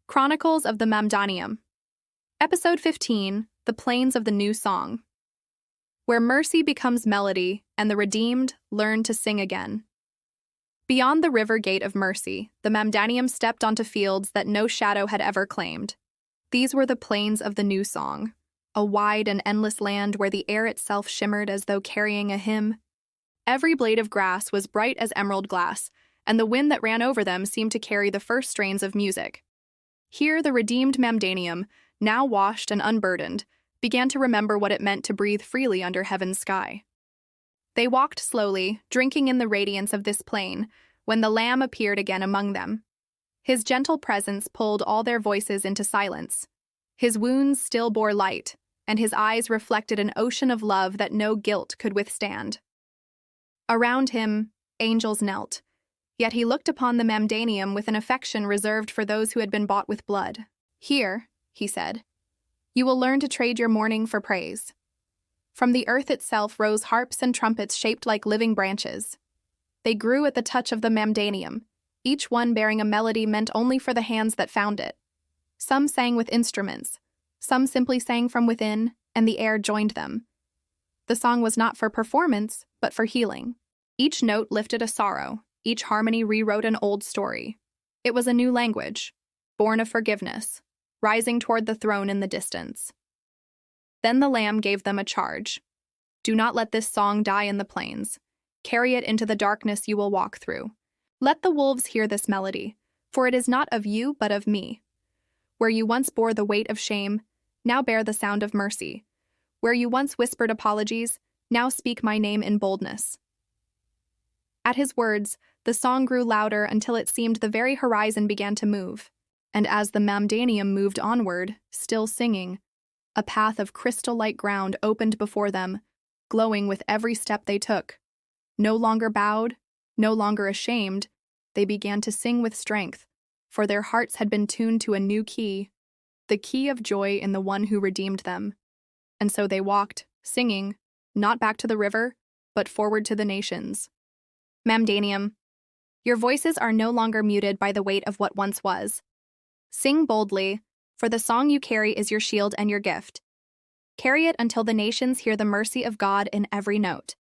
Chronicles of the Mamdanium. Episode 15, The Plains of the New Song. Where mercy becomes melody and the redeemed learn to sing again. Beyond the river gate of mercy, the Mamdanium stepped onto fields that no shadow had ever claimed. These were the plains of the new song, a wide and endless land where the air itself shimmered as though carrying a hymn. Every blade of grass was bright as emerald glass, and the wind that ran over them seemed to carry the first strains of music. Here the redeemed Mamdanium, now washed and unburdened, began to remember what it meant to breathe freely under heaven's sky. They walked slowly, drinking in the radiance of this plain, when the Lamb appeared again among them. His gentle presence pulled all their voices into silence. His wounds still bore light, and his eyes reflected an ocean of love that no guilt could withstand. Around him, angels knelt, yet he looked upon the Mamdanium with an affection reserved for those who had been bought with blood. "Here," he said, "you will learn to trade your mourning for praise." From the earth itself rose harps and trumpets shaped like living branches. They grew at the touch of the Mamdanium, each one bearing a melody meant only for the hands that found it. Some sang with instruments, some simply sang from within, and the air joined them. The song was not for performance, but for healing. Each note lifted a sorrow, each harmony rewrote an old story. It was a new language, born of forgiveness, rising toward the throne in the distance. Then the Lamb gave them a charge. "Do not let this song die in the plains. Carry it into the darkness you will walk through. Let the wolves hear this melody, for it is not of you but of me. Where you once bore the weight of shame, now bear the sound of mercy. Where you once whispered apologies, now speak my name in boldness." At his words, the song grew louder until it seemed the very horizon began to move. And as the Mamdanium moved onward, still singing, a path of crystal-like ground opened before them, glowing with every step they took. No longer bowed, no longer ashamed, they began to sing with strength, for their hearts had been tuned to a new key, the key of joy in the one who redeemed them. And so they walked, singing, not back to the river, but forward to the nations. Mamdanium, your voices are no longer muted by the weight of what once was. Sing boldly, for the song you carry is your shield and your gift. Carry it until the nations hear the mercy of God in every note.